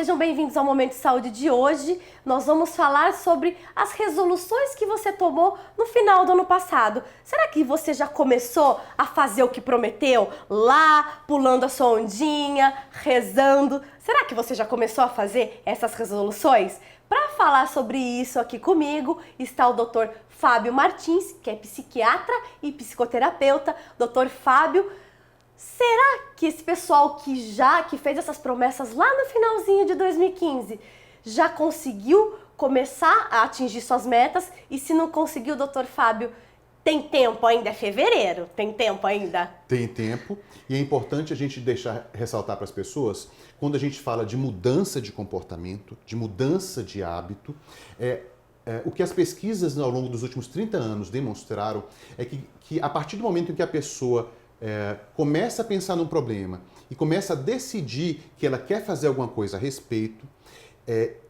sejam bem-vindos ao Momento de Saúde de hoje. Nós vamos falar sobre as resoluções que você tomou no final do ano passado. Será que você já começou a fazer o que prometeu? Lá, pulando a sua ondinha, rezando. Será que você já começou a fazer essas resoluções? Para falar sobre isso aqui comigo está o Dr. Fábio Martins, que é psiquiatra e psicoterapeuta. Dr. Fábio, será que esse pessoal que fez essas promessas lá no finalzinho de 2015 já conseguiu começar a atingir suas metas? E se não conseguiu, doutor Fábio, tem tempo ainda? É fevereiro, tem tempo ainda? Tem tempo, e é importante a gente ressaltar para as pessoas, quando a gente fala de mudança de comportamento, de mudança de hábito, o que as pesquisas ao longo dos últimos 30 anos demonstraram é que a partir do momento em que a pessoa começa a pensar num problema e começa a decidir que ela quer fazer alguma coisa a respeito,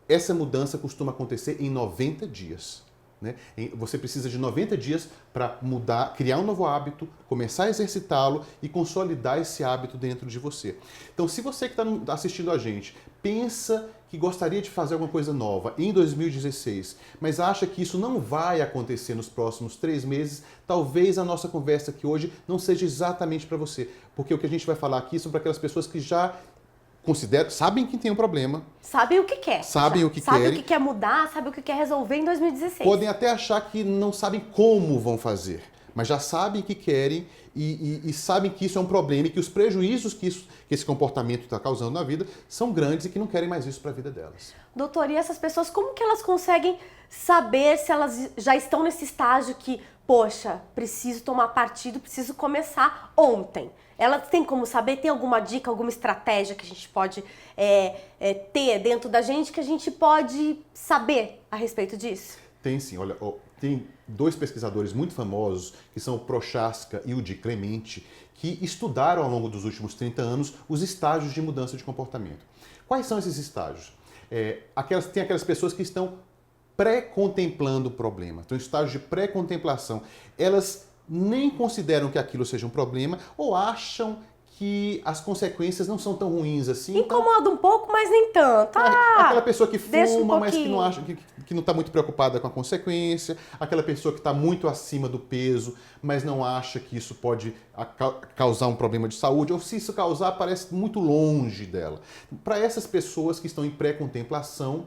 essa mudança costuma acontecer em 90 dias. Né? Você precisa de 90 dias para mudar, criar um novo hábito, começar a exercitá-lo e consolidar esse hábito dentro de você. Então, se você que está assistindo a gente pensa que gostaria de fazer alguma coisa nova em 2016, mas acha que isso não vai acontecer nos próximos 3 meses, talvez a nossa conversa aqui hoje não seja exatamente para você. Porque o que a gente vai falar aqui são para aquelas pessoas que já sabem que tem um problema. Sabem o que quer. Sabem o que querem. Sabem o que quer mudar, sabem o que quer resolver em 2016. Podem até achar que não sabem como vão fazer, mas já sabem que querem e sabem que isso é um problema e que os prejuízos que esse comportamento está causando na vida são grandes e que não querem mais isso para a vida delas. Doutor, e essas pessoas, como que elas conseguem saber se elas já estão nesse estágio que, poxa, preciso tomar partido, preciso começar ontem? Elas têm como saber? Tem alguma dica, alguma estratégia que a gente pode ter dentro da gente que a gente pode saber a respeito disso? Tem sim. Olha, tem 2 pesquisadores muito famosos, que são o Prochaska e o Di Clemente, que estudaram ao longo dos últimos 30 anos os estágios de mudança de comportamento. Quais são esses estágios? Tem aquelas pessoas que estão pré-contemplando o problema, estão em estágio de pré-contemplação. Elas nem consideram que aquilo seja um problema ou acham que as consequências não são tão ruins assim. Incomoda um pouco, mas nem tanto. Aquela pessoa que fuma, mas que não acha, que não está muito preocupada com a consequência. Aquela pessoa que está muito acima do peso, mas não acha que isso pode causar um problema de saúde. Ou se isso causar, parece muito longe dela. Para essas pessoas que estão em pré-contemplação,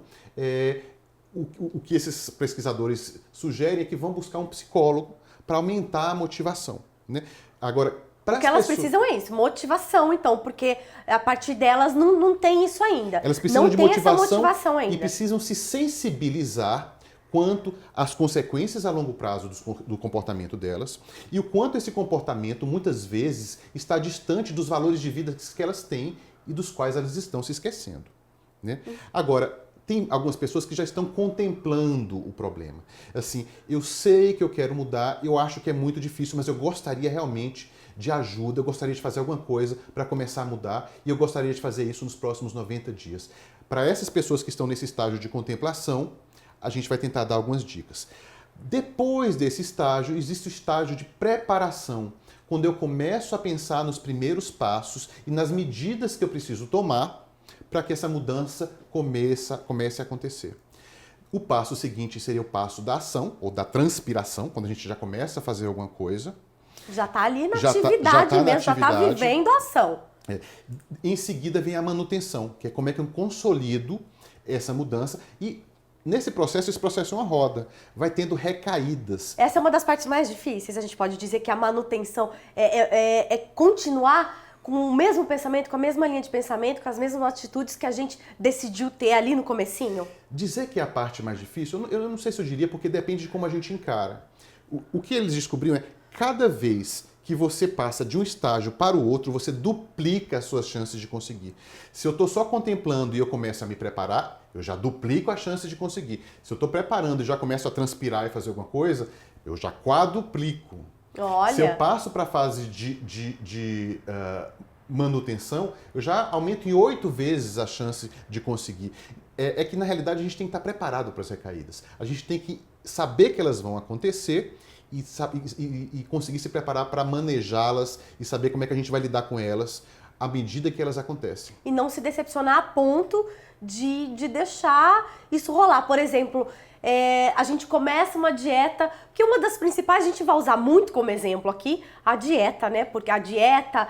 o que esses pesquisadores sugerem é que vão buscar um psicólogo para aumentar a motivação. Né? Agora, o que elas precisam é isso, motivação, então, porque a partir delas não tem isso ainda. Elas precisam não de tem motivação, essa motivação ainda. E precisam se sensibilizar quanto às consequências a longo prazo do comportamento delas e o quanto esse comportamento, muitas vezes, está distante dos valores de vida que elas têm e dos quais elas estão se esquecendo. Né? Agora, tem algumas pessoas que já estão contemplando o problema. Assim, eu sei que eu quero mudar, eu acho que é muito difícil, mas eu gostaria realmente de ajuda, eu gostaria de fazer alguma coisa para começar a mudar e eu gostaria de fazer isso nos próximos 90 dias. Para essas pessoas que estão nesse estágio de contemplação, a gente vai tentar dar algumas dicas. Depois desse estágio, existe o estágio de preparação, quando eu começo a pensar nos primeiros passos e nas medidas que eu preciso tomar para que essa mudança comece a acontecer. O passo seguinte seria o passo da ação, ou da transpiração, quando a gente já começa a fazer alguma coisa. Já está ali na atividade mesmo, já está vivendo a ação. Em seguida vem a manutenção, que é como é que eu consolido essa mudança. E nesse processo, esse processo é uma roda, vai tendo recaídas. Essa é uma das partes mais difíceis, a gente pode dizer que a manutenção é continuar com o mesmo pensamento, com a mesma linha de pensamento, com as mesmas atitudes que a gente decidiu ter ali no comecinho? Dizer que é a parte mais difícil, eu não sei se eu diria, porque depende de como a gente encara. O que eles descobriram é cada vez que você passa de um estágio para o outro, você duplica as suas chances de conseguir. Se eu estou só contemplando e eu começo a me preparar, eu já duplico a chance de conseguir. Se eu estou preparando e já começo a transpirar e fazer alguma coisa, eu já quadruplico. Olha. Se eu passo para a fase de manutenção, eu já aumento em 8 vezes a chance de conseguir. É que, na realidade, a gente tem que estar preparado para as recaídas. A gente tem que saber que elas vão acontecer e conseguir se preparar para manejá-las e saber como é que a gente vai lidar com elas à medida que elas acontecem. E não se decepcionar a ponto de deixar isso rolar. Por exemplo, a gente começa uma dieta, que uma das principais, a gente vai usar muito como exemplo aqui, a dieta, né? Porque a dieta,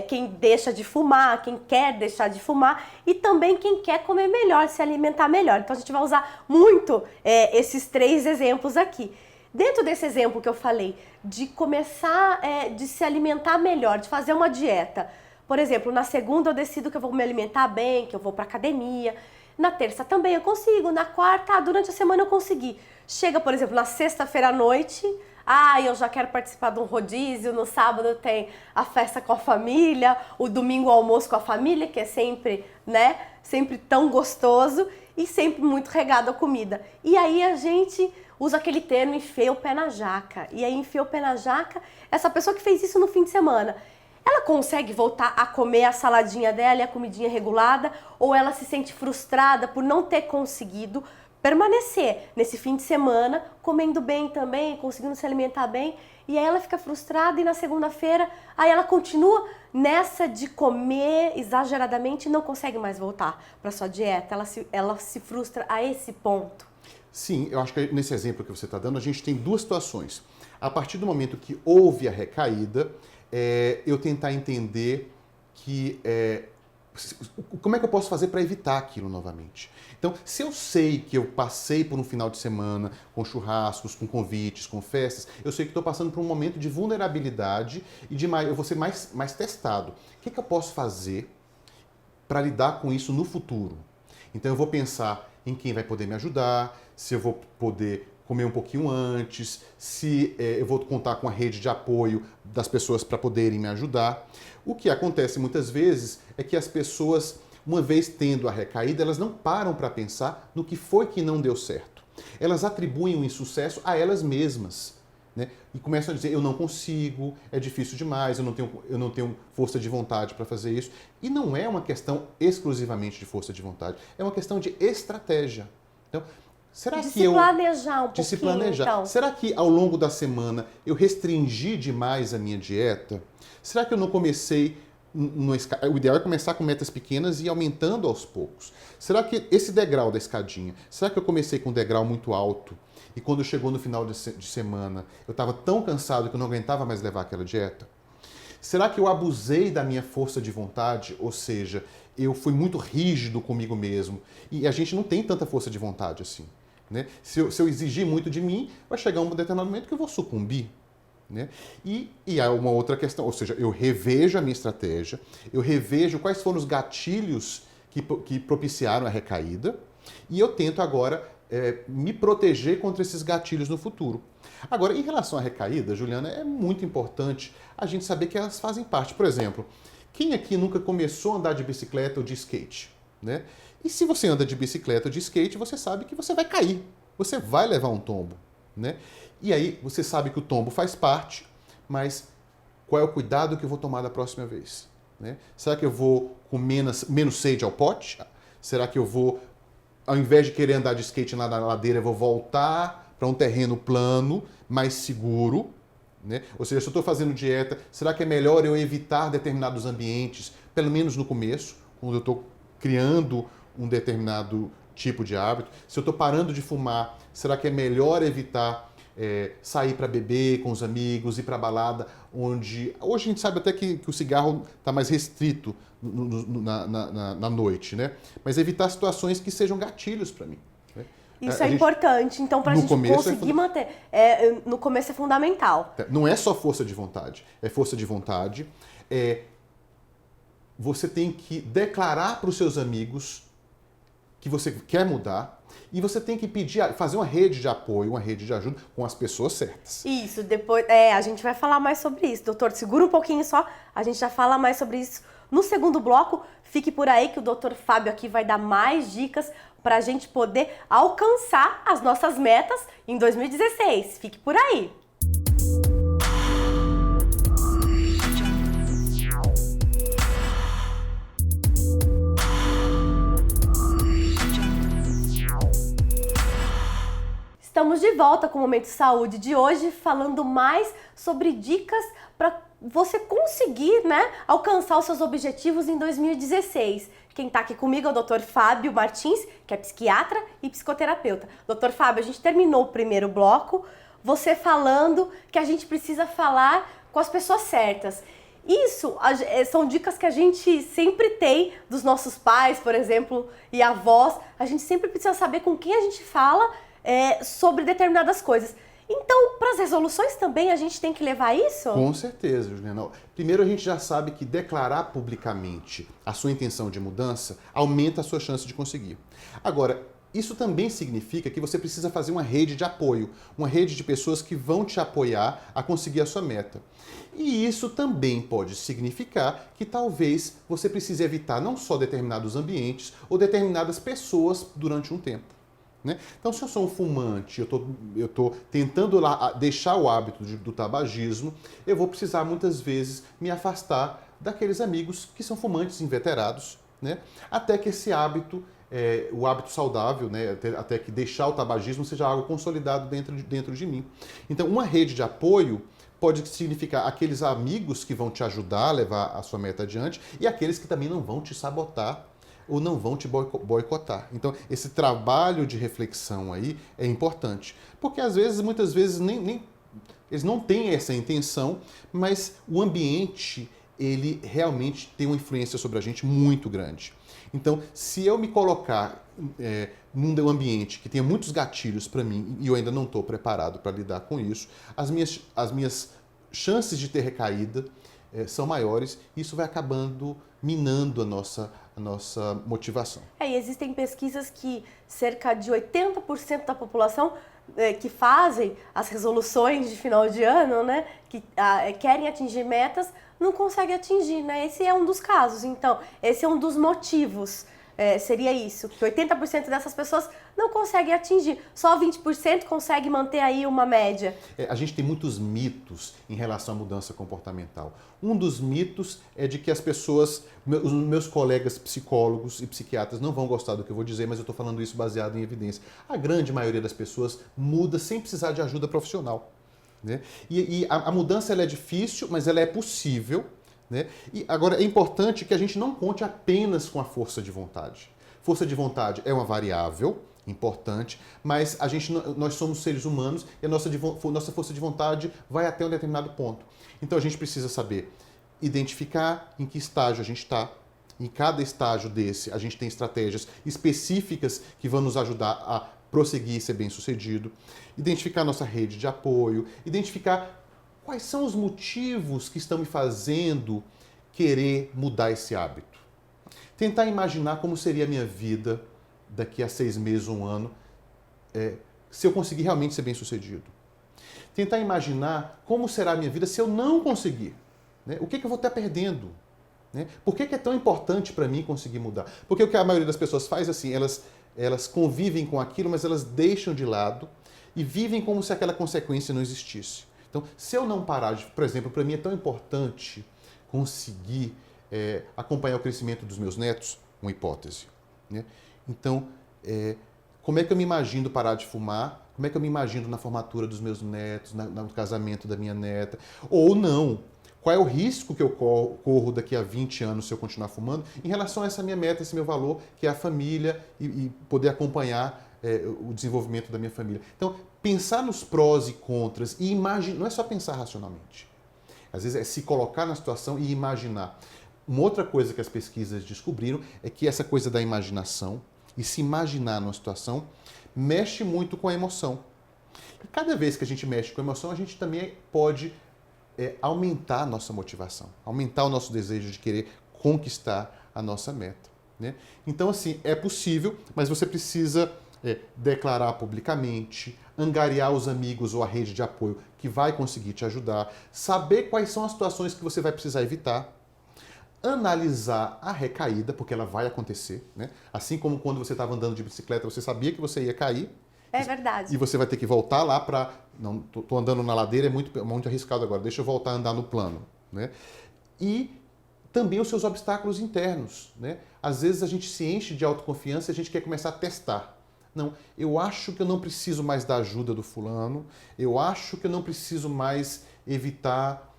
quem deixa de fumar, quem quer deixar de fumar e também quem quer comer melhor, se alimentar melhor. Então a gente vai usar muito esses 3 exemplos aqui. Dentro desse exemplo que eu falei, de começar, de se alimentar melhor, de fazer uma dieta. Por exemplo, na segunda eu decido que eu vou me alimentar bem, que eu vou pra academia. Na terça também eu consigo, na quarta, durante a semana eu consegui. Chega, por exemplo, na sexta-feira à noite, eu já quero participar de um rodízio, no sábado tem a festa com a família, o domingo o almoço com a família, que é sempre, né, sempre tão gostoso e sempre muito regado a comida. E aí a gente usa aquele termo, enfia o pé na jaca. E aí enfia o pé na jaca, essa pessoa que fez isso no fim de semana, ela consegue voltar a comer a saladinha dela e a comidinha regulada, ou ela se sente frustrada por não ter conseguido permanecer nesse fim de semana, comendo bem também, conseguindo se alimentar bem, e aí ela fica frustrada e na segunda-feira, aí ela continua nessa de comer exageradamente e não consegue mais voltar para sua dieta, ela se frustra a esse ponto. Sim, eu acho que nesse exemplo que você está dando, a gente tem 2 situações. A partir do momento que houve a recaída, eu tentar entender como é que eu posso fazer para evitar aquilo novamente. Então, se eu sei que eu passei por um final de semana com churrascos, com convites, com festas, eu sei que estou passando por um momento de vulnerabilidade e eu vou ser mais testado. O que eu posso fazer para lidar com isso no futuro? Então, eu vou pensar em quem vai poder me ajudar, se eu vou poder comer um pouquinho antes, se eu vou contar com a rede de apoio das pessoas para poderem me ajudar. O que acontece muitas vezes é que as pessoas, uma vez tendo a recaída, elas não param para pensar no que foi que não deu certo. Elas atribuem o insucesso a elas mesmas, né? E começam a dizer, eu não consigo, é difícil demais, eu não tenho força de vontade para fazer isso. E não é uma questão exclusivamente de força de vontade, é uma questão de estratégia. Então, será que se planejar um pouquinho, se planejar. Então. Será que ao longo da semana eu restringi demais a minha dieta? Será que eu não comecei o ideal é começar com metas pequenas e ir aumentando aos poucos. Será que esse degrau da escadinha, será que eu comecei com um degrau muito alto e quando chegou no final de semana eu estava tão cansado que eu não aguentava mais levar aquela dieta? Será que eu abusei da minha força de vontade, ou seja, eu fui muito rígido comigo mesmo e a gente não tem tanta força de vontade assim, né? Se eu exigir muito de mim, vai chegar um determinado momento que eu vou sucumbir. Né? E há uma outra questão, ou seja, eu revejo a minha estratégia, eu revejo quais foram os gatilhos que propiciaram a recaída e eu tento agora me proteger contra esses gatilhos no futuro. Agora, em relação à recaída, Juliana, é muito importante a gente saber que elas fazem parte. Por exemplo, quem aqui nunca começou a andar de bicicleta ou de skate? Né? E se você anda de bicicleta ou de skate, você sabe que você vai cair, você vai levar um tombo. Né? E aí você sabe que o tombo faz parte, mas qual é o cuidado que eu vou tomar da próxima vez? Né? Será que eu vou com menos sede ao pote? Será que eu vou, ao invés de querer andar de skate na ladeira, eu vou voltar para um terreno plano, mais seguro? Né? Ou seja, se eu estou fazendo dieta, será que é melhor eu evitar determinados ambientes, pelo menos no começo, quando eu estou criando um determinado tipo de hábito? Se eu estou parando de fumar, será que é melhor evitar sair para beber com os amigos, ir para balada, onde... Hoje a gente sabe até que o cigarro está mais restrito na noite, né? Mas evitar situações que sejam gatilhos para mim. Né? Isso é importante, então, para a gente conseguir manter. No começo é fundamental. Não é só força de vontade, é força de vontade. Você tem que declarar para os seus amigos que você quer mudar e você tem que fazer uma rede de apoio, uma rede de ajuda com as pessoas certas. Isso, depois a gente vai falar mais sobre isso. Doutor, segura um pouquinho só, a gente já fala mais sobre isso no segundo bloco. Fique por aí que o doutor Fábio aqui vai dar mais dicas para a gente poder alcançar as nossas metas em 2016. Fique por aí. Estamos de volta com o Momento Saúde de hoje, falando mais sobre dicas para você conseguir, né, alcançar os seus objetivos em 2016. Quem tá aqui comigo é o Dr. Fábio Martins, que é psiquiatra e psicoterapeuta. Dr. Fábio, a gente terminou o primeiro bloco, você falando que a gente precisa falar com as pessoas certas. Isso são dicas que a gente sempre tem dos nossos pais, por exemplo, e avós. A gente sempre precisa saber com quem a gente fala sobre determinadas coisas. Então, para as resoluções também a gente tem que levar isso? Com certeza, Juliana. Primeiro, a gente já sabe que declarar publicamente a sua intenção de mudança aumenta a sua chance de conseguir. Agora, isso também significa que você precisa fazer uma rede de apoio, uma rede de pessoas que vão te apoiar a conseguir a sua meta. E isso também pode significar que talvez você precise evitar não só determinados ambientes ou determinadas pessoas durante um tempo. Né? Então, se eu sou um fumante, eu estou tentando deixar o hábito do tabagismo, eu vou precisar muitas vezes me afastar daqueles amigos que são fumantes inveterados, né? Até que esse hábito, o hábito saudável, né? Até que deixar o tabagismo seja algo consolidado dentro de mim. Então, uma rede de apoio pode significar aqueles amigos que vão te ajudar a levar a sua meta adiante e aqueles que também não vão te sabotar ou não vão te boicotar. Então, esse trabalho de reflexão aí é importante. Porque, muitas vezes, eles não têm essa intenção, mas o ambiente, ele realmente tem uma influência sobre a gente muito grande. Então, se eu me colocar num ambiente que tenha muitos gatilhos para mim e eu ainda não estou preparado para lidar com isso, as minhas chances de ter recaída são maiores e isso vai acabando minando a nossa motivação. E existem pesquisas que cerca de 80% da população que fazem as resoluções de final de ano, né, que querem atingir metas, não conseguem atingir, né? Esse é um dos casos. Então, esse é um dos motivos. Seria isso, que 80% dessas pessoas não conseguem atingir. Só 20% consegue manter aí uma média. A gente tem muitos mitos em relação à mudança comportamental. Um dos mitos é de que as pessoas, os meus colegas psicólogos e psiquiatras não vão gostar do que eu vou dizer, mas eu estou falando isso baseado em evidência. A grande maioria das pessoas muda sem precisar de ajuda profissional. Né? E a mudança ela é difícil, mas ela é possível. Né? E agora é importante que a gente não conte apenas com a força de vontade. Força de vontade é uma variável importante, mas nós somos seres humanos e a nossa força de vontade vai até um determinado ponto. Então a gente precisa saber identificar em que estágio a gente está. Em cada estágio desse, a gente tem estratégias específicas que vão nos ajudar a prosseguir e ser bem-sucedido. Identificar nossa rede de apoio, identificar quais são os motivos que estão me fazendo querer mudar esse hábito? Tentar imaginar como seria a minha vida daqui a 6 meses, 1 ano, se eu conseguir realmente ser bem-sucedido. Tentar imaginar como será a minha vida se eu não conseguir. Né? O que eu vou estar perdendo? Né? Por que é tão importante para mim conseguir mudar? Porque o que a maioria das pessoas faz assim, elas convivem com aquilo, mas elas deixam de lado e vivem como se aquela consequência não existisse. Então, se eu não parar por exemplo, para mim é tão importante conseguir acompanhar o crescimento dos meus netos, uma hipótese. Né? Então, como é que eu me imagino parar de fumar? Como é que eu me imagino na formatura dos meus netos, no casamento da minha neta? Ou não? Qual é o risco que eu corro daqui a 20 anos se eu continuar fumando em relação a essa minha meta, esse meu valor, que é a família e poder acompanhar o desenvolvimento da minha família. Então, pensar nos prós e contras e imaginar, não é só pensar racionalmente. Às vezes é se colocar na situação e imaginar. Uma outra coisa que as pesquisas descobriram é que essa coisa da imaginação e se imaginar numa situação mexe muito com a emoção. E cada vez que a gente mexe com a emoção, a gente também pode aumentar a nossa motivação, aumentar o nosso desejo de querer conquistar a nossa meta. Né? Então, assim, é possível, mas você precisa declarar publicamente, angariar os amigos ou a rede de apoio que vai conseguir te ajudar, saber quais são as situações que você vai precisar evitar, analisar a recaída, porque ela vai acontecer, né? Assim como quando você estava andando de bicicleta, você sabia que você ia cair. É verdade. E você vai ter que voltar lá para... Não, tô andando na ladeira, é muito arriscado agora, deixa eu voltar a andar no plano. Né? E também os seus obstáculos internos. Né? Às vezes a gente se enche de autoconfiança e a gente quer começar a testar. Não, eu acho que eu não preciso mais da ajuda do fulano, eu acho que eu não preciso mais evitar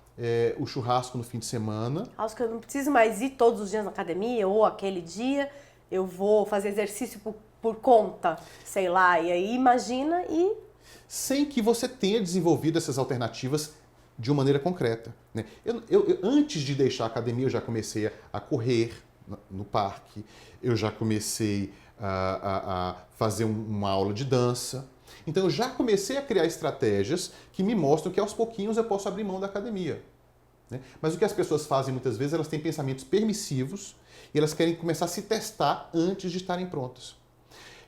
o churrasco no fim de semana. Acho que eu não preciso mais ir todos os dias na academia ou aquele dia, eu vou fazer exercício por conta, sei lá, e aí imagina e... Sem que você tenha desenvolvido essas alternativas de uma maneira concreta, né? Antes de deixar a academia, eu já comecei a correr no parque, eu já comecei a fazer uma aula de dança. Então eu já comecei a criar estratégias que me mostram que aos pouquinhos eu posso abrir mão da academia, né? Mas o que as pessoas fazem muitas vezes, elas têm pensamentos permissivos e elas querem começar a se testar antes de estarem prontas.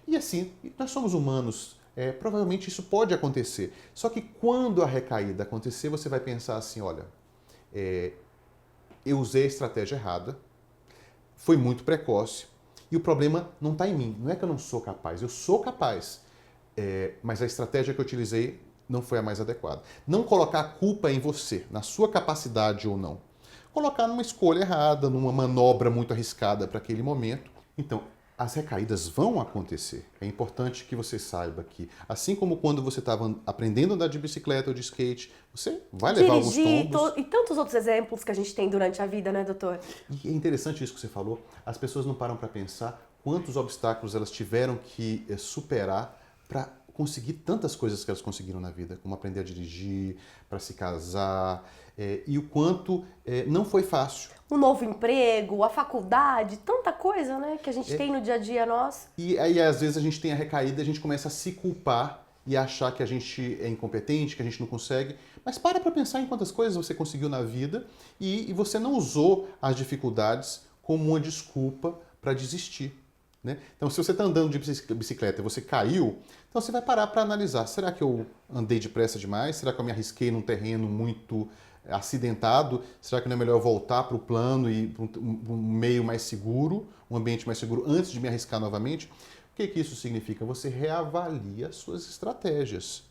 E assim, nós somos humanos, provavelmente isso pode acontecer. Só que quando a recaída acontecer, você vai pensar assim, olha, eu usei a estratégia errada, foi muito precoce e o problema não está em mim. Não é que eu não sou capaz, eu sou capaz, mas a estratégia que eu utilizei não foi a mais adequada. Não colocar a culpa em você, na sua capacidade ou não. Colocar numa escolha errada, numa manobra muito arriscada para aquele momento. Então, as recaídas vão acontecer. É importante que você saiba que, assim como quando você estava aprendendo a andar de bicicleta ou de skate, você vai levar alguns tombos. E tantos outros exemplos que a gente tem durante a vida, né, doutor? E é interessante isso que você falou. As pessoas não param para pensar quantos obstáculos elas tiveram que superar para conseguir tantas coisas que elas conseguiram na vida, como aprender a dirigir, para se casar, e o quanto não foi fácil. Um novo emprego, a faculdade, tanta coisa, né, que a gente tem no dia a dia nosso. E aí, às vezes, a gente tem a recaída, a gente começa a se culpar e achar que a gente é incompetente, que a gente não consegue. Mas para pensar em quantas coisas você conseguiu na vida e você não usou as dificuldades como uma desculpa para desistir, né? Então, se você está andando de bicicleta e você caiu, então você vai parar para analisar. Será que eu andei depressa demais? Será que eu me arrisquei num terreno muito acidentado? Será que não é melhor eu voltar para o plano e para um meio mais seguro, um ambiente mais seguro, antes de me arriscar novamente? O que isso significa? Você reavalia suas estratégias.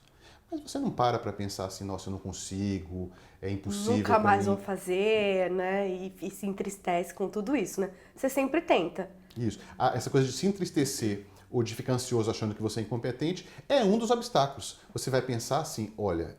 Mas você não para pensar assim, nossa, eu não consigo, é impossível. Nunca mais mim. vou fazer, né? E se entristece com tudo isso, né? Você sempre tenta. Isso. Essa coisa de se entristecer ou de ficar ansioso achando que você é incompetente é um dos obstáculos. Você vai pensar assim, olha,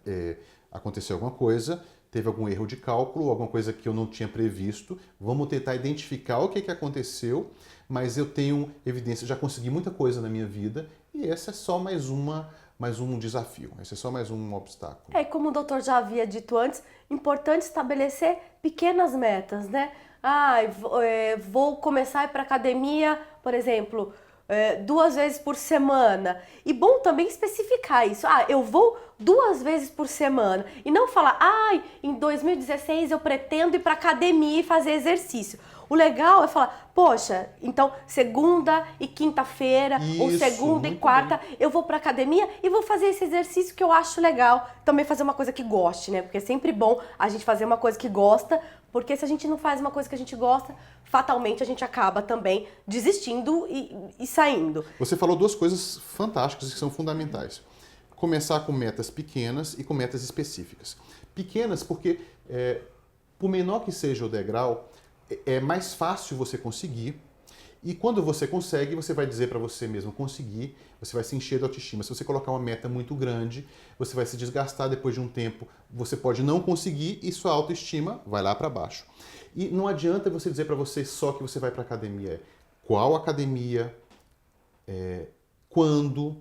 aconteceu alguma coisa, teve algum erro de cálculo, alguma coisa que eu não tinha previsto, vamos tentar identificar o que aconteceu, mas eu tenho evidência, já consegui muita coisa na minha vida e essa é só mais um desafio, esse é só mais um obstáculo. Como o doutor já havia dito antes, importante estabelecer pequenas metas, né? Vou começar a ir para academia, por exemplo, 2 vezes por semana. E bom também especificar isso. Eu vou 2 vezes por semana. E não falar, em 2016 eu pretendo ir para academia e fazer exercício. O legal é falar, poxa, então segunda e quinta-feira, ou segunda e quarta, eu vou pra academia e vou fazer esse exercício que eu acho legal. Também fazer uma coisa que goste, né? Porque é sempre bom a gente fazer uma coisa que gosta, porque se a gente não faz uma coisa que a gente gosta, fatalmente a gente acaba também desistindo e saindo. Você falou 2 coisas fantásticas que são fundamentais. Começar com metas pequenas e com metas específicas. Pequenas porque, por menor que seja o degrau, é mais fácil você conseguir e quando você consegue, você vai dizer para você mesmo conseguir, você vai se encher de autoestima. Se você colocar uma meta muito grande, você vai se desgastar depois de um tempo, você pode não conseguir e sua autoestima vai lá para baixo. E não adianta você dizer para você só que você vai para academia. Qual academia, quando,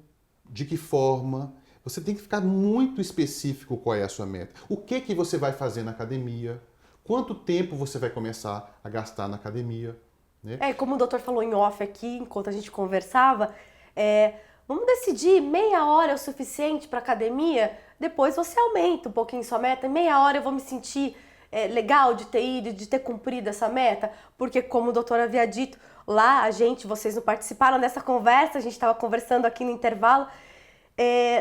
de que forma. Você tem que ficar muito específico qual é a sua meta. O que você vai fazer na academia? Quanto tempo você vai começar a gastar na academia? Né? Como o doutor falou em off aqui, enquanto a gente conversava, vamos decidir, meia hora é o suficiente para academia? Depois você aumenta um pouquinho sua meta, meia hora eu vou me sentir legal de ter ido, de ter cumprido essa meta, porque como o doutor havia dito, lá vocês não participaram dessa conversa, a gente estava conversando aqui no intervalo,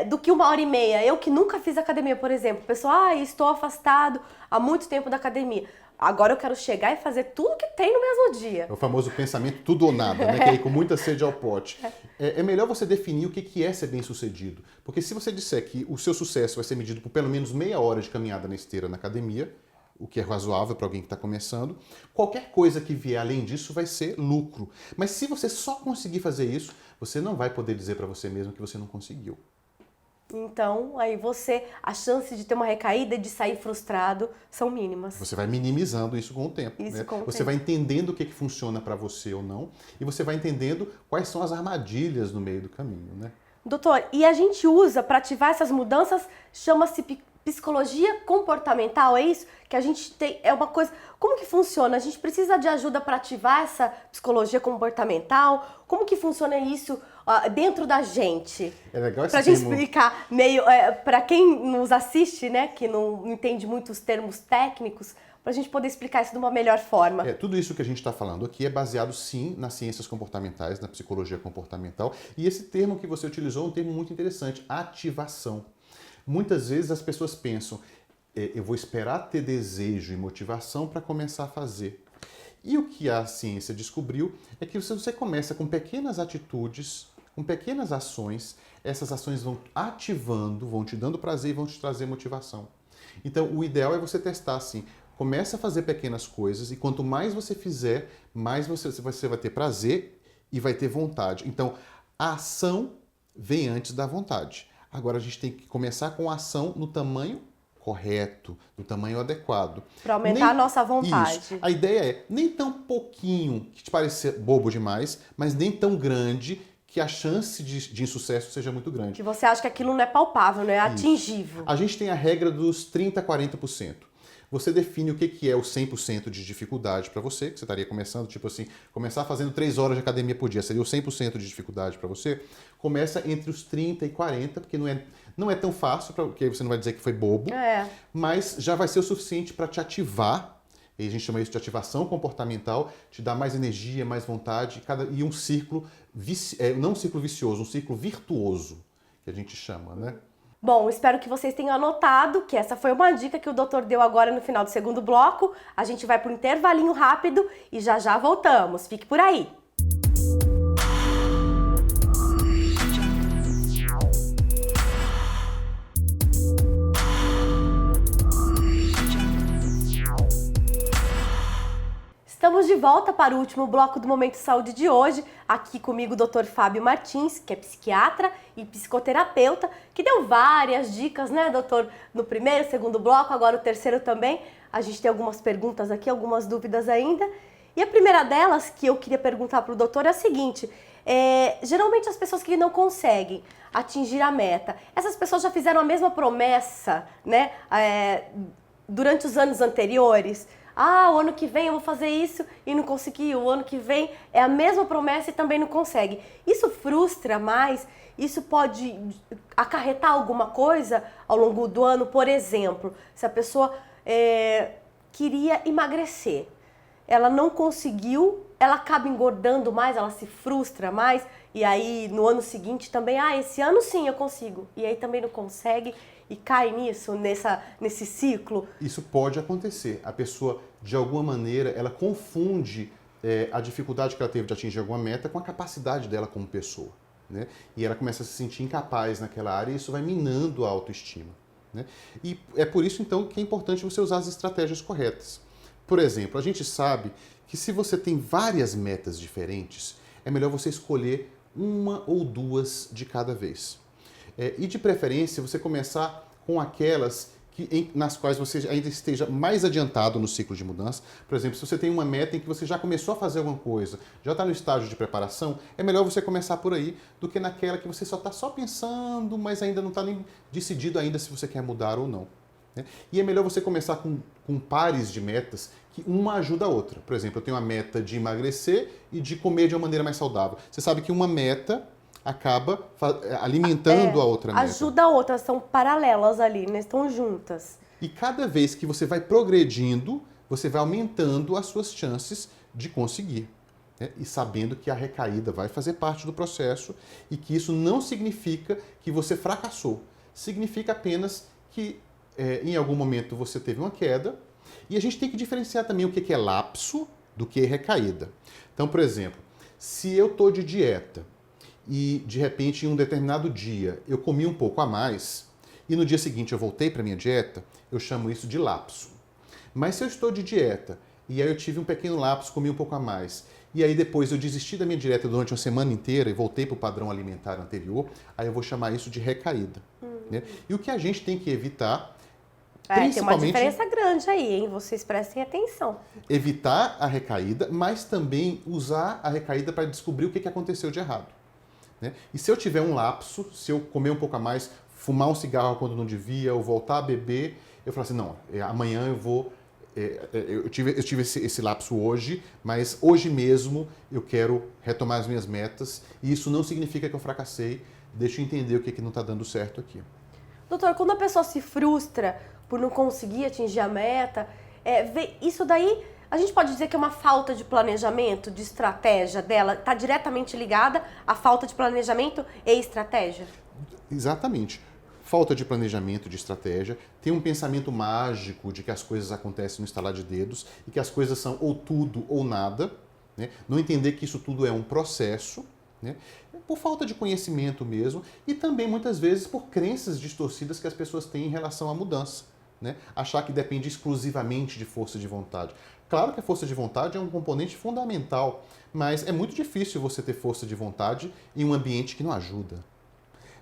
do que 1h30. Eu que nunca fiz academia, por exemplo. Pessoal, estou afastado há muito tempo da academia. Agora eu quero chegar e fazer tudo que tem no mesmo dia. É o famoso pensamento tudo ou nada, né? Que é ir com muita sede ao pote. É melhor você definir o que é ser bem-sucedido. Porque se você disser que o seu sucesso vai ser medido por pelo menos meia hora de caminhada na esteira na academia, o que é razoável para alguém que está começando, qualquer coisa que vier além disso vai ser lucro. Mas se você só conseguir fazer isso, você não vai poder dizer para você mesmo que você não conseguiu. Então, aí a chance de ter uma recaída e de sair frustrado são mínimas. Você vai minimizando isso com o tempo. Isso né? com o Você tempo. vai entendendo o que funciona para você ou não, e você vai entendendo quais são as armadilhas no meio do caminho, né? Doutor, e a gente usa para ativar essas mudanças, chama-se psicologia comportamental, é isso? Que a gente tem, é uma coisa... Como que funciona? A gente precisa de ajuda para ativar essa psicologia comportamental? Como que funciona isso dentro da gente? É legal esse Pra gente termo. explicar meio... para quem nos assiste, né, que não entende muito os termos técnicos, pra gente poder explicar isso de uma melhor forma. Tudo isso que a gente está falando aqui é baseado, sim, nas ciências comportamentais, na psicologia comportamental. E esse termo que você utilizou é um termo muito interessante, ativação. Muitas vezes as pessoas pensam, eu vou esperar ter desejo e motivação para começar a fazer. E o que a ciência descobriu é que se você começa com pequenas atitudes, com pequenas ações, essas ações vão ativando, vão te dando prazer e vão te trazer motivação. Então, o ideal é você testar assim. Começa a fazer pequenas coisas e quanto mais você fizer, mais você vai ter prazer e vai ter vontade. Então, a ação vem antes da vontade. Agora, a gente tem que começar com a ação no tamanho correto, no tamanho adequado. Para aumentar a nossa vontade. Isso. A ideia é nem tão pouquinho que te pareça bobo demais, mas nem tão grande que a chance de insucesso seja muito grande. Que você acha que aquilo não é palpável, não é atingível. A gente tem a regra dos 30% a 40%. Você define o que é o 100% de dificuldade para você, que você estaria começando, tipo assim, começar fazendo 3 horas de academia por dia, seria o 100% de dificuldade para você. Começa entre os 30 e 40, porque não é tão fácil, porque você não vai dizer que foi bobo, mas já vai ser o suficiente para te ativar, e a gente chama isso de ativação comportamental, te dá mais energia, mais vontade, e um ciclo, não um ciclo vicioso, um ciclo virtuoso, que a gente chama, né? Bom, espero que vocês tenham anotado que essa foi uma dica que o doutor deu agora no final do segundo bloco. A gente vai para um intervalinho rápido e já já voltamos. Fique por aí! Estamos de volta para o último bloco do Momento Saúde de hoje. Aqui comigo o Dr. Fábio Martins, que é psiquiatra e psicoterapeuta, que deu várias dicas, né, doutor? No primeiro, segundo bloco, agora o terceiro também. A gente tem algumas perguntas aqui, algumas dúvidas ainda. E a primeira delas, que eu queria perguntar para o doutor, é a seguinte. Geralmente as pessoas que não conseguem atingir a meta, essas pessoas já fizeram a mesma promessa, né, durante os anos anteriores? O ano que vem eu vou fazer isso e não consegui. O ano que vem é a mesma promessa e também não consegue. Isso frustra mais? Isso pode acarretar alguma coisa ao longo do ano? Por exemplo, se a pessoa queria emagrecer, ela não conseguiu, ela acaba engordando mais, ela se frustra mais, e aí no ano seguinte também, esse ano sim eu consigo, e aí também não consegue e cai nisso, nesse ciclo. Isso pode acontecer. A pessoa, de alguma maneira, ela confunde a dificuldade que ela teve de atingir alguma meta com a capacidade dela como pessoa, né? E ela começa a se sentir incapaz naquela área e isso vai minando a autoestima, né? E é por isso, então, que é importante você usar as estratégias corretas. Por exemplo, a gente sabe que se você tem várias metas diferentes, é melhor você escolher uma ou duas de cada vez. E de preferência, você começar com aquelas nas quais você ainda esteja mais adiantado no ciclo de mudança. Por exemplo, se você tem uma meta em que você já começou a fazer alguma coisa, já está no estágio de preparação, é melhor você começar por aí do que naquela que você só pensando, mas ainda não está nem decidido ainda se você quer mudar ou não, né? E é melhor você começar com pares de metas que uma ajuda a outra. Por exemplo, eu tenho uma meta de emagrecer e de comer de uma maneira mais saudável. Você sabe que uma meta acaba alimentando a outra meta. Ajuda a outra, são paralelas ali, né? Estão juntas. E cada vez que você vai progredindo, você vai aumentando as suas chances de conseguir, né? E sabendo que a recaída vai fazer parte do processo e que isso não significa que você fracassou. Significa apenas que em algum momento você teve uma queda. E a gente tem que diferenciar também o que é lapso do que é recaída. Então, por exemplo, se eu estou de dieta e, de repente, em um determinado dia, eu comi um pouco a mais e no dia seguinte eu voltei para a minha dieta, eu chamo isso de lapso. Mas se eu estou de dieta e aí eu tive um pequeno lapso, comi um pouco a mais, e aí depois eu desisti da minha dieta durante uma semana inteira e voltei para o padrão alimentar anterior, aí eu vou chamar isso de recaída. né? E o que a gente tem que evitar, Tem uma principalmente diferença grande aí, hein? Vocês prestem atenção. evitar a recaída, mas também usar a recaída para descobrir o que aconteceu de errado, né? E se eu tiver um lapso, se eu comer um pouco a mais, fumar um cigarro quando não devia, ou voltar a beber, eu falo assim, não, amanhã eu vou... eu tive esse lapso hoje, mas hoje mesmo eu quero retomar as minhas metas, e isso não significa que eu fracassei, deixa eu entender o que não está dando certo aqui. Doutor, quando a pessoa se frustra por não conseguir atingir a meta, isso daí a gente pode dizer que é uma falta de planejamento, de estratégia dela, está diretamente ligada à falta de planejamento e estratégia? Exatamente. Falta de planejamento, de estratégia, tem um pensamento mágico de que as coisas acontecem no estalar de dedos e que as coisas são ou tudo ou nada, né? Não entender que isso tudo é um processo, né? Por falta de conhecimento mesmo, e também muitas vezes por crenças distorcidas que as pessoas têm em relação à mudança, né? Achar que depende exclusivamente de força de vontade. Claro que a força de vontade é um componente fundamental, mas é muito difícil você ter força de vontade em um ambiente que não ajuda.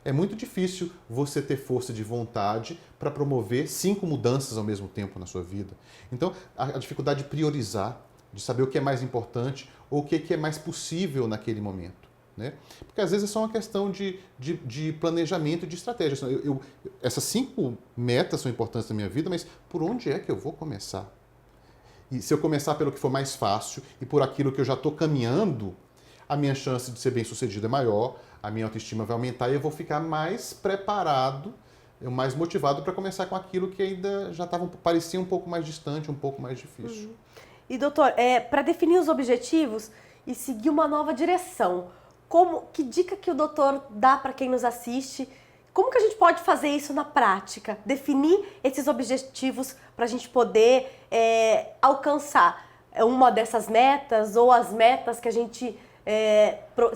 É muito difícil você ter força de vontade para promover 5 mudanças ao mesmo tempo na sua vida. Então, a dificuldade de priorizar, de saber o que é mais importante ou o que é mais possível naquele momento, né? Porque às vezes é só uma questão de planejamento e de estratégia. Essas 5 metas são importantes na minha vida, mas por onde é que eu vou começar? E se eu começar pelo que for mais fácil e por aquilo que eu já estou caminhando, a minha chance de ser bem-sucedido é maior, a minha autoestima vai aumentar e eu vou ficar mais preparado, mais motivado para começar com aquilo que ainda já parecia um pouco mais distante, um pouco mais difícil. E doutor, para definir os objetivos e seguir uma nova direção, que dica que o doutor dá para quem nos assiste? Como que a gente pode fazer isso na prática? Definir esses objetivos para a gente poder alcançar uma dessas metas ou as metas que a gente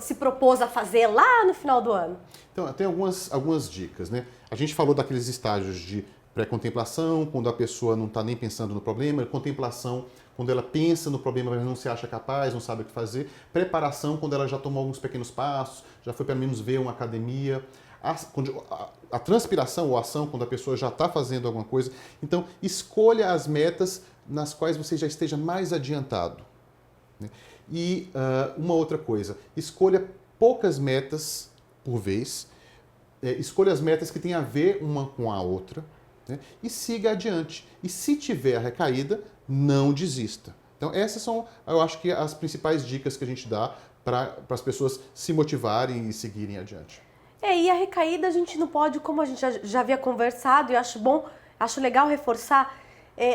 se propôs a fazer lá no final do ano? Então, tem algumas dicas, né? A gente falou daqueles estágios de pré-contemplação, quando a pessoa não está nem pensando no problema, contemplação, quando ela pensa no problema, mas não se acha capaz, não sabe o que fazer, preparação, quando ela já tomou alguns pequenos passos, já foi pelo menos ver uma academia, a transpiração ou ação, quando a pessoa já está fazendo alguma coisa. Então, escolha as metas nas quais você já esteja mais adiantado, né? E uma outra coisa, escolha poucas metas por vez, escolha as metas que têm a ver uma com a outra, né? E siga adiante. E se tiver a recaída, não desista. Então essas são, eu acho que as principais dicas que a gente dá para as pessoas se motivarem e seguirem adiante. E a recaída a gente não pode, como a gente já havia conversado, e acho legal reforçar,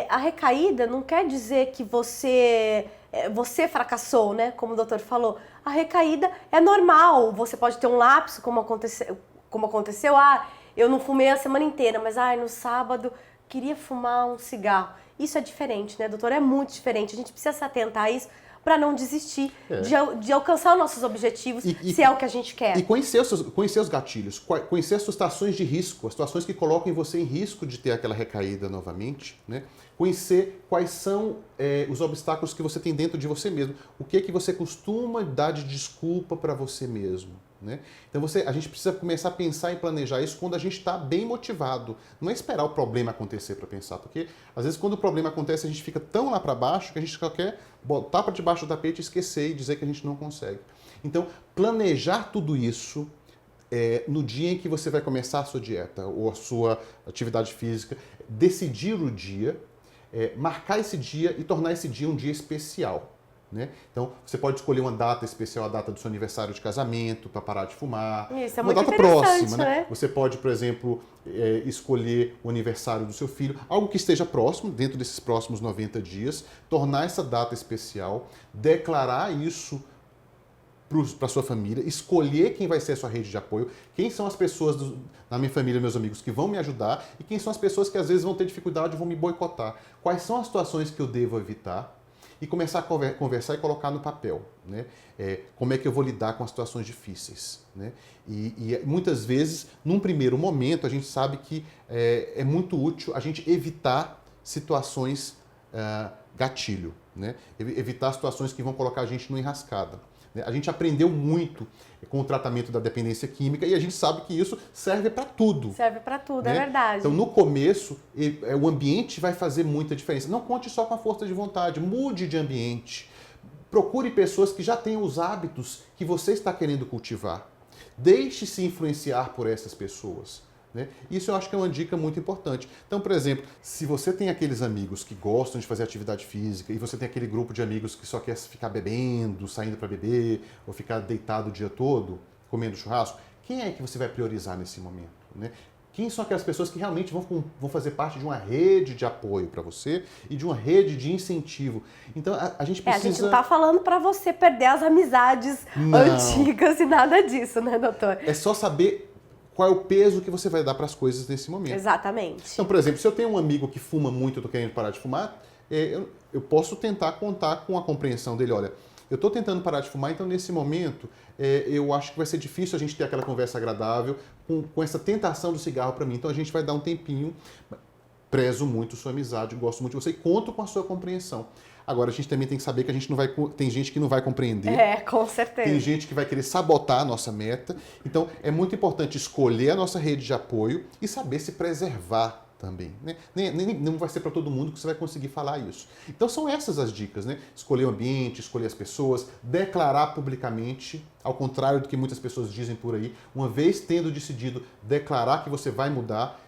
a recaída não quer dizer que você fracassou, né? Como o doutor falou. A recaída é normal. Você pode ter um lapso, como aconteceu. Eu não fumei a semana inteira, mas no sábado queria fumar um cigarro. Isso é diferente, né, doutor? É muito diferente. A gente precisa se atentar a isso para não desistir de alcançar os nossos objetivos, se é o que a gente quer. E conhecer os gatilhos, conhecer as situações de risco, as situações que colocam você em risco de ter aquela recaída novamente, né? Conhecer quais são os obstáculos que você tem dentro de você mesmo, o que é que você costuma dar de desculpa para você mesmo, né? Então a gente precisa começar a pensar e planejar isso quando a gente está bem motivado. Não é esperar o problema acontecer para pensar, porque às vezes quando o problema acontece a gente fica tão lá para baixo que a gente só quer botar para debaixo do tapete e esquecer e dizer que a gente não consegue. Então planejar tudo isso no dia em que você vai começar a sua dieta ou a sua atividade física, decidir o dia, marcar esse dia e tornar esse dia um dia especial, né? Então, você pode escolher uma data especial, a data do seu aniversário de casamento, para parar de fumar. Isso é uma muito data interessante, próxima, né? Você pode, por exemplo, escolher o aniversário do seu filho, algo que esteja próximo, dentro desses próximos 90 dias, tornar essa data especial, declarar isso para sua família, escolher quem vai ser a sua rede de apoio, quem são as pessoas na minha família, meus amigos, que vão me ajudar e quem são as pessoas que às vezes vão ter dificuldade e vão me boicotar. Quais são as situações que eu devo evitar e começar a conversar e colocar no papel, né? Como é que eu vou lidar com as situações difíceis, né? E muitas vezes, num primeiro momento, a gente sabe que é muito útil a gente evitar situações gatilho, né? Evitar situações que vão colocar a gente numa enrascada. né? A gente aprendeu muito com o tratamento da dependência química e a gente sabe que isso serve para tudo. Serve para tudo, Né? é verdade. Então, no começo, o ambiente vai fazer muita diferença. Não conte só com a força de vontade, mude de ambiente. Procure pessoas que já tenham os hábitos que você está querendo cultivar. Deixe-se influenciar por essas pessoas. Né? Isso eu acho que é uma dica muito importante. Então, por exemplo, se você tem aqueles amigos que gostam de fazer atividade física e você tem aquele grupo de amigos que só quer ficar bebendo, saindo para beber, ou ficar deitado o dia todo, comendo churrasco, quem é que você vai priorizar nesse momento? Né? Quem são aquelas pessoas que realmente vão fazer parte de uma rede de apoio para você e de uma rede de incentivo? Então, a gente precisa... A gente não tá falando para você perder as amizades antigas e nada disso, né, doutor? É só saber qual é o peso que você vai dar para as coisas nesse momento. Exatamente. Então, por exemplo, se eu tenho um amigo que fuma muito e eu estou querendo parar de fumar, eu posso tentar contar com a compreensão dele. Olha, eu estou tentando parar de fumar, então nesse momento eu acho que vai ser difícil a gente ter aquela conversa agradável com essa tentação do cigarro para mim. Então a gente vai dar um tempinho. Prezo muito sua amizade, gosto muito de você e conto com a sua compreensão. Agora, a gente também tem que saber que a gente não vai... Tem gente que não vai compreender. Com certeza. Tem gente que vai querer sabotar a nossa meta. Então, é muito importante escolher a nossa rede de apoio e saber se preservar também. Né? Não vai ser para todo mundo que você vai conseguir falar isso. Então, são essas as dicas, né? Escolher o ambiente, escolher as pessoas, declarar publicamente, ao contrário do que muitas pessoas dizem por aí. Uma vez tendo decidido declarar que você vai mudar,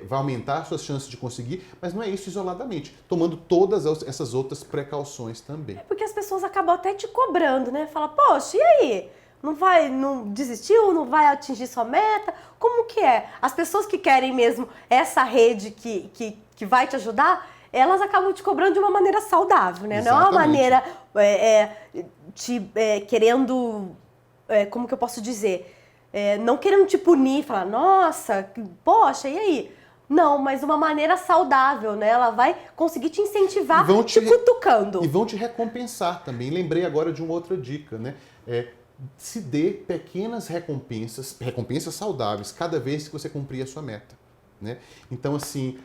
vai aumentar suas chances de conseguir, mas não é isso isoladamente, tomando todas essas outras precauções também. Porque as pessoas acabam até te cobrando, né? Fala, poxa, e aí? Não desistiu? Não vai atingir sua meta? Como que é? As pessoas que querem mesmo essa rede que vai te ajudar, elas acabam te cobrando de uma maneira saudável, né? Exatamente. Não é uma maneira querendo, como que eu posso dizer? Não querendo te punir, falar, nossa, poxa, e aí? Não, mas de uma maneira saudável, né? Ela vai conseguir te incentivar, te cutucando. E vão te recompensar também. Lembrei agora de uma outra dica, né? Se dê pequenas recompensas saudáveis, cada vez que você cumprir a sua meta. Né? Então, assim,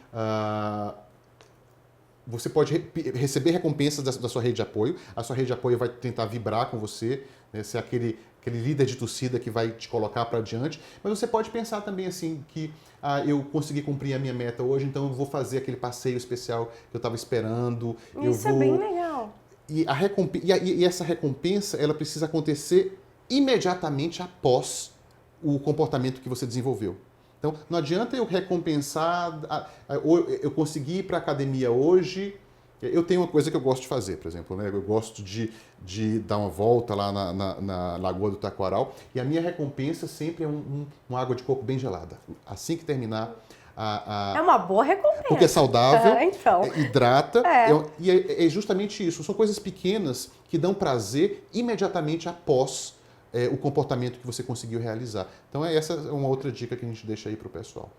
você pode receber recompensas da sua rede de apoio, a sua rede de apoio vai tentar vibrar com você, né? Ser aquele líder de torcida que vai te colocar para adiante, mas você pode pensar também assim que eu consegui cumprir a minha meta hoje, então eu vou fazer aquele passeio especial que eu estava esperando. Isso é bem legal. E essa recompensa, ela precisa acontecer imediatamente após o comportamento que você desenvolveu. Então, não adianta eu recompensar, eu consegui ir para a academia hoje. Eu tenho uma coisa que eu gosto de fazer, por exemplo, né? Eu gosto de dar uma volta lá na Lagoa do Taquaral e a minha recompensa sempre é uma água de coco bem gelada. Assim que terminar É uma boa recompensa. Porque é saudável, então. hidrata, e é justamente isso. São coisas pequenas que dão prazer imediatamente após o comportamento que você conseguiu realizar. Então essa é uma outra dica que a gente deixa aí para o pessoal.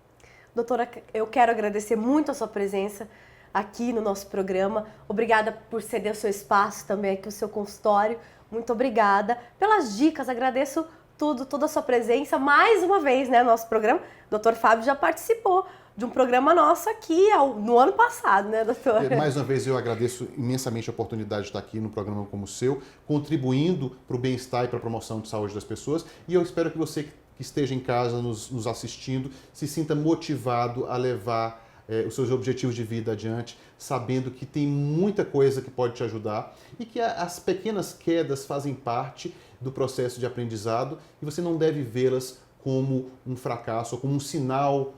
Doutora, eu quero agradecer muito a sua presença aqui no nosso programa. Obrigada por ceder o seu espaço também aqui, o seu consultório. Muito obrigada pelas dicas, agradeço toda a sua presença. Mais uma vez, né, no nosso programa, o Dr. Fábio já participou de um programa nosso aqui no ano passado, né, doutor? Mais uma vez, eu agradeço imensamente a oportunidade de estar aqui num programa como o seu, contribuindo para o bem-estar e para a promoção de saúde das pessoas. E eu espero que você que esteja em casa nos assistindo se sinta motivado a levar os seus objetivos de vida adiante, sabendo que tem muita coisa que pode te ajudar e que as pequenas quedas fazem parte do processo de aprendizado e você não deve vê-las como um fracasso ou como um sinal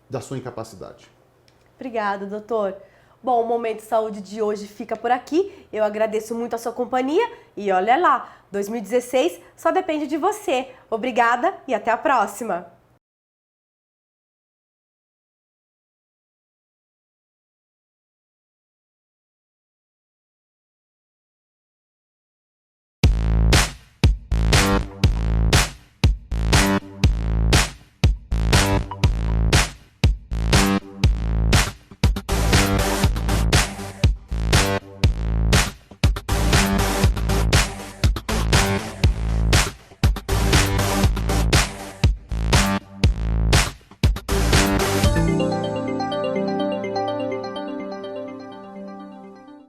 da sua incapacidade. Obrigada, doutor. Bom, o Momento de Saúde de hoje fica por aqui. Eu agradeço muito a sua companhia e olha lá, 2016 só depende de você. Obrigada e até a próxima!